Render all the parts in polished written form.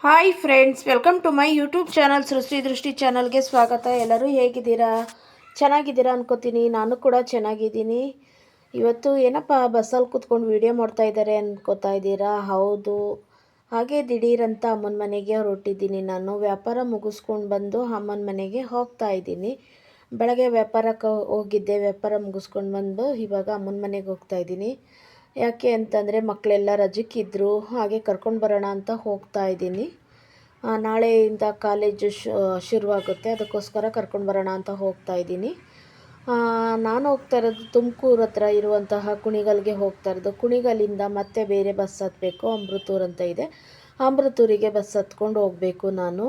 Hi friends, welcome to my YouTube channel Srishti Drishti ಚಾನಲ್ಗೆ ಸ್ವಾಗತ. ಎಲ್ಲರೂ ಹೇಗಿದ್ದೀರಾ? ಚೆನ್ನಾಗಿದ್ದೀರಾ ಅನ್ಕೋತೀನಿ. ನಾನು ಕೂಡ ಚೆನ್ನಾಗಿದ್ದೀನಿ. ಇವತ್ತು ಏನಪ್ಪ ಬಸ್ಸಲ್ಲಿ ಕೂತ್ಕೊಂಡು ವೀಡಿಯೋ ಮಾಡ್ತಾ ಇದ್ದಾರೆ ಅನ್ಕೋತಾ ಇದ್ದೀರಾ? ಹೌದು, ಹಾಗೆ ದಿಢೀರಂತ ಅಮ್ಮನ ಮನೆಗೆ ಹೊರಟಿದ್ದೀನಿ. ನಾನು ವ್ಯಾಪಾರ ಮುಗಿಸ್ಕೊಂಡು ಬಂದು ಅಮ್ಮನ ಮನೆಗೆ ಹೋಗ್ತಾ ಇದ್ದೀನಿ. ಬೆಳಗ್ಗೆ ವ್ಯಾಪಾರಕ್ಕೆ ಹೋಗಿದ್ದೆ, ವ್ಯಾಪಾರ ಮುಗಿಸ್ಕೊಂಡು ಬಂದು ಇವಾಗ ಅಮ್ಮನ ಮನೆಗೆ ಹೋಗ್ತಾ ಇದ್ದೀನಿ. ಯಾಕೆ ಅಂತಂದರೆ ಮಕ್ಕಳೆಲ್ಲ ರಜಕ್ಕಿದ್ರು, ಹಾಗೆ ಕರ್ಕೊಂಡು ಬರೋಣ ಅಂತ ಹೋಗ್ತಾ ಇದ್ದೀನಿ. ನಾಳೆಯಿಂದ ಕಾಲೇಜು ಶುರುವಾಗುತ್ತೆ, ಅದಕ್ಕೋಸ್ಕರ ಕರ್ಕೊಂಡು ಬರೋಣ ಅಂತ ಹೋಗ್ತಾ ಇದ್ದೀನಿ. ನಾನು ಹೋಗ್ತಾ ಇರೋದು ತುಮಕೂರು ಹತ್ರ ಇರುವಂತಹ ಕುಣಿಗಲ್ಗೆ ಹೋಗ್ತಾ ಇರೋದು. ಕುಣಿಗಲ್ಲಿಂದ ಮತ್ತೆ ಬೇರೆ ಬಸ್ ಹತ್ತಬೇಕು, ಅಮೃತೂರು ಅಂತ ಇದೆ, ಅಮೃತೂರಿಗೆ ಬಸ್ ಹತ್ಕೊಂಡು ಹೋಗಬೇಕು ನಾನು.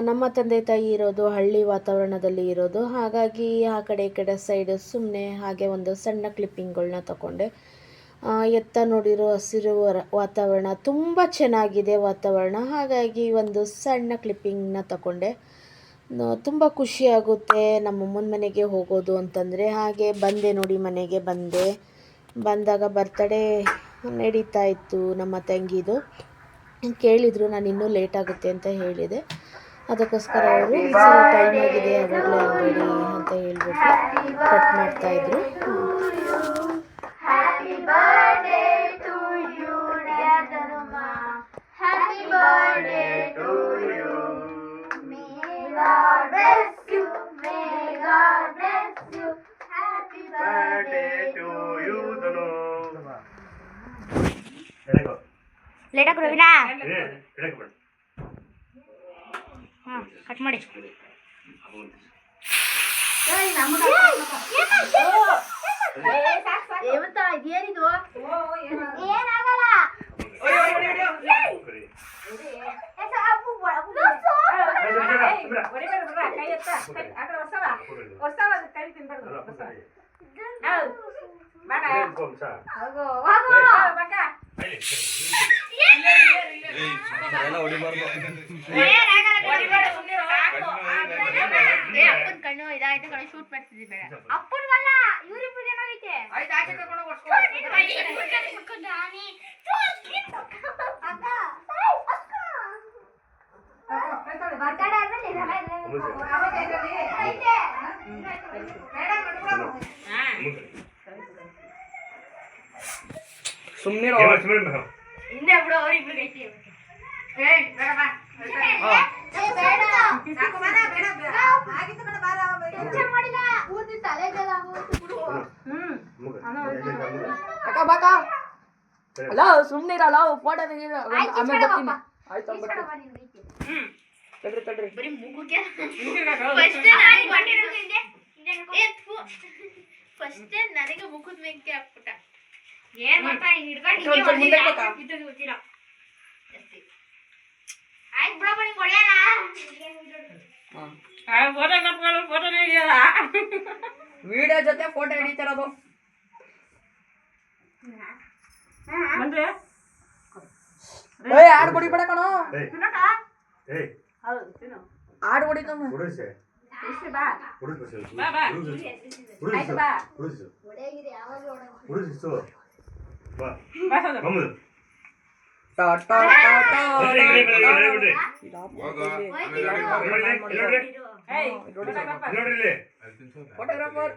ನಮ್ಮ ತಂದೆ ತಾಯಿ ಇರೋದು ಹಳ್ಳಿ ವಾತಾವರಣದಲ್ಲಿ ಇರೋದು, ಹಾಗಾಗಿ ಆ ಕಡೆ ಈ ಕಡೆ ಸೈಡು ಸುಮ್ಮನೆ ಹಾಗೆ ಒಂದು ಸಣ್ಣ ಕ್ಲಿಪ್ಪಿಂಗ್ಗಳನ್ನ ತಗೊಂಡೆ. ಎತ್ತ ನೋಡಿರೋ ಹಸಿರು ವಾತಾವರಣ ತುಂಬ ಚೆನ್ನಾಗಿದೆ ವಾತಾವರಣ, ಹಾಗಾಗಿ ಒಂದು ಸಣ್ಣ ಕ್ಲಿಪ್ಪಿಂಗ್ನ ತಗೊಂಡೆ. ತುಂಬ ಖುಷಿಯಾಗುತ್ತೆ ನಮ್ಮಮ್ಮನ ಮನೆಗೆ ಹೋಗೋದು ಅಂತಂದರೆ. ಹಾಗೆ ಬಂದೆ ನೋಡಿ, ಮನೆಗೆ ಬಂದಾಗ ಬರ್ತಡೇ ನಡೀತಾ ಇತ್ತು ನಮ್ಮ ತಂಗಿದು. ಕೇಳಿದರು, ನಾನು ಇನ್ನೂ ಲೇಟ್ ಆಗುತ್ತೆ ಅಂತ ಹೇಳಿದೆ. ಅದಕ್ಕೋಸ್ಕರ ಅವರು ಟೈಮ್ ಆಗಿದೆ ಅವಾಗಲೇ ಆಲ್ರೆಡಿ ಅಂತ ಹೇಳ್ಬಿಟ್ಟು ಕಟ್ ಮಾಡ್ತಾಯಿದ್ರು. Happy birthday to you, dear Dhanuma. Happy birthday to you. May God bless you. May God bless you. Happy birthday to you, Dhanuma. Let go, Ravina. Cut ಮಾಡಿ. ಇದೇನಿದು? ಏನಾಗಲ್ಲ. ಅಪ್ಪನ ಕಣ್ಣು ಇದಾಯ್ತು ಕಣ, ಶೂಟ್ ಮಾಡ್ತಿದ್ವಿ ಬೇಡ. ಅಪ್ಪನ್ಗಲ್ಲ, ಇವ್ರಿಬ್ರು ಏನಾಗೈತೆ? ಸುಮ್ಮನೆ ಹಿಂದೆ ಬಿಡು, ಅವ್ರಿಬ್ರು ಐತಿ. ಅಲ್ಲ ಸುಮ್ಮನಿರಲ್ಲ, ಫೋಟೋ ತೆಗೀರ ಆಮೇಲೆ ಬರ್ತೀನಿ. ಆಯ್ತು ತಡ್ರಿ ಫಸ್ಟ್ ನನಗೆ ಮುಖದ ಮೆಂಕೆ ಹಾಕ್ಬಿಟ್ಟ. ಏನ್ ಮಾಡ್ತಾ ಮುಂದೆ ಆಯ್ತು ಬಿಡಪ್ಪ, ನಿಂಗೆ ಹೊಡೆಯಲ್ಲ. ವಿಡಿಯೋ ಜೊತೆ ಫೋಟೋ ಹಿಡಿತಾರದು. ಆಡ್ ಹೊಡಿಬೇಡ ಕಣೋ, ಆಡ್ ಹೊಡಿತಾನ. ಫೋಟೋಗ್ರಾಫರ್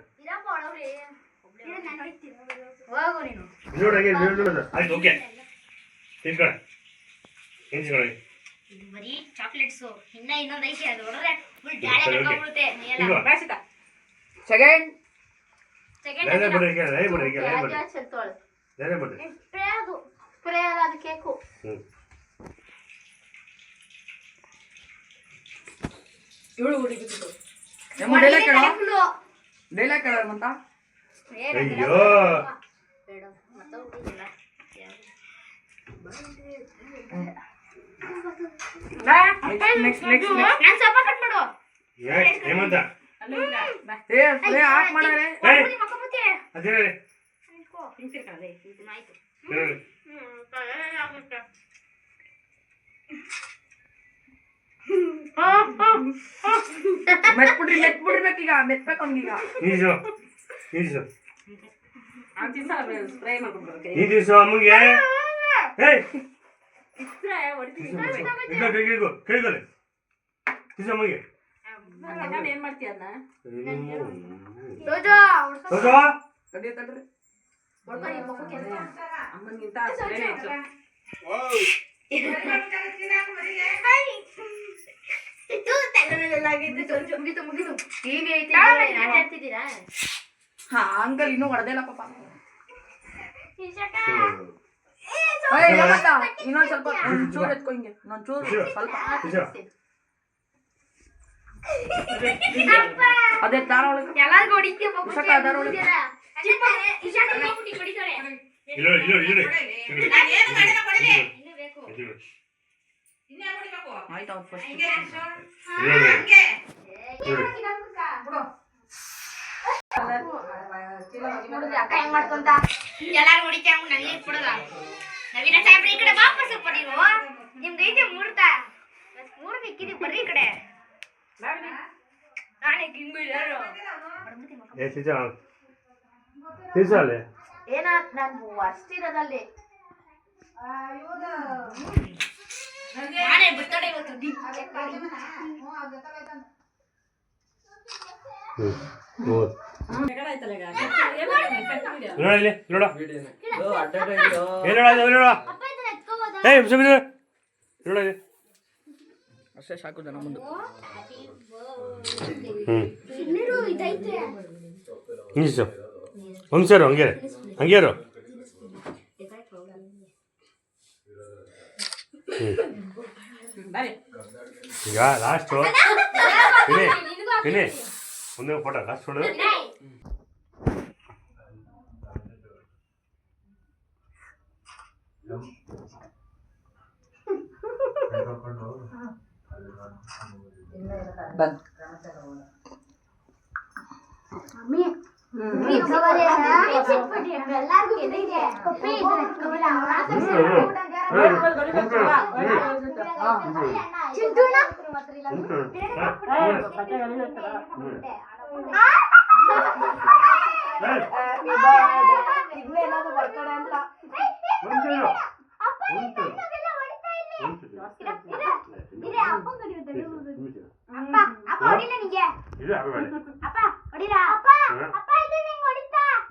ಬರೀ ಚಾಕ್ಲೇಟ್ಸ್ ಇನ್ನೊಂದೈತೆ, ಅದು ಹೊಡೆದ್ರೆ ಫುಲ್ ಡ್ಯಾಳೆ ಕಟ್ಕೊಂಡ್ಬಿಡುತ್ತೆ. ಸೆಕೆಂಡ್ ಸ್ಪ್ರೇ ಅಲ್ಲ, ಅದು ಕೇಕು. ಇವಳು ಹೊಡಿಬೇಕು. ಡೈಲಾಗ್ ಕೇಳ ಅಂತ ನಾನು ಸ್ವಲ್ಪ ಕಟ್ ಮಾಡು. ಆಟ್ ಮಾಡಾರೆ ಮೆಟ್ಬಿಡ್ಬೇಕೀಗ, ಮೆತ್ಬೇಕು ಅವ್ನಿಗೀಗ. ಸ್ಪ್ರೇ ಮಾಡ್ಕೊಂಡು ಈ ದಿವಸ ಅಮ್ಮಗೆ ಕೇಳಿದಲೆ ಕಿಸಮ್ಮಗೆ ಏನ್ ಮಾಡ್ತೀಯ ಅದನ್ನ ತಡ್ರಿ ತಡ್ರಿ ಅಮ್ಮನಿಗಿಂತ ಅಷ್ಟೇನೆ ಹೆಚ್ಚು ಹಾ ಅಂಕಲ್ ಇನ್ನೂ ಹೊಡೆದಿಲ್ಲ ಪಾಪ ಇನ್ನೊಂದ್ ಸ್ವಲ್ಪ ಚೂರು ಎತ್ಕೊ ಹಿಂಗೆ ಇನ್ನೊಂದ್ ಚೂರು ಸ್ವಲ್ಪ ಅದೇ ದಾರ ಒಳಗೆ ದಾರ ಒಳಗೆ ಆಯ್ತು ಅವ್ನು ಫಸ್ಟ್ ಅಕ್ಕ ಹೆಂಗ್ ಮಾಡ್ಕೊಂತ ಎಲ್ಲಾರು ಹೊಡಿತ ನನಗೆ ಕೊಡದ ನವೀನ ಸಾಹೇಬ್ರ ಈ ಕಡೆ ವಾಪಸ್ ನೀವು ನಿಮ್ದು ಐತೆ ಮೂರ್ತ ಇಕ್ಕಿದಿ ಬರ್ರಿ ಈ ಕಡೆ ನಾನೇ ಹಿಂಗು ಇದ್ದಾರು ಏನ ನಾನು ಅಷ್ಟಿರೋದಲ್ಲಿ ನಾನೇ ಬರ್ತಡೆ ಇವತ್ತು ಅಷ್ಟೇ ಸಾಕು ಜನ ಮುಂದೆ ಒಂದ್ಸರು ಹಂಗೆ ಹಂಗೇರು ಈಗ ಲಾಸ್ಟು ತಿನ್ನಿ ಮುಂದೆ ಫೋಟೋ ಲಾಸ್ಟ್ ನೋಡು ಬಂದ್ ಬರ್ತಡೆ ಅಂತ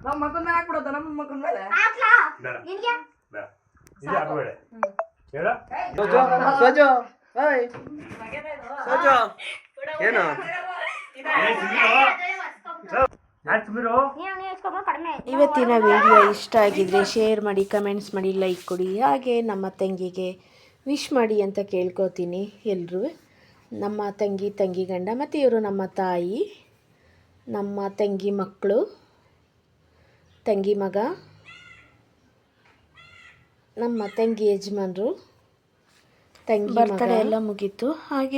ನಮ್ಮ ಮಕ್ಕಳ ಮೇಲೆ ಹಾಕ್ಬಿಡೋದ ನಮ್ಮ ಮಕ್ಕಳ ಮೇಲೆ ಸೋಜು ಸೋಜು ಏನು ಇವತ್ತಿನ ವಿಡಿಯೋ ಇಷ್ಟ ಆಗಿದ್ರೆ ಶೇರ್ ಮಾಡಿ ಕಮೆಂಟ್ಸ್ ಮಾಡಿ ಲೈಕ್ ಕೊಡಿ ಹಾಗೆ ನಮ್ಮ ತಂಗಿಗೆ ವಿಶ್ ಮಾಡಿ ಅಂತ ಕೇಳ್ಕೊತೀನಿ ಎಲ್ಲರೂ ನಮ್ಮ ತಂಗಿ ಗಂಡ ಮತ್ತು ಇವರು ನಮ್ಮ ತಾಯಿ ನಮ್ಮ ತಂಗಿ ಮಕ್ಕಳು ತಂಗಿ ಮಗ ನಮ್ಮ ತಂಗಿ ಯಜಮಾನರು ತಂಗಿ ಬರ್ತಡೇ ಎಲ್ಲ ಮುಗೀತು ಹಾಗೆ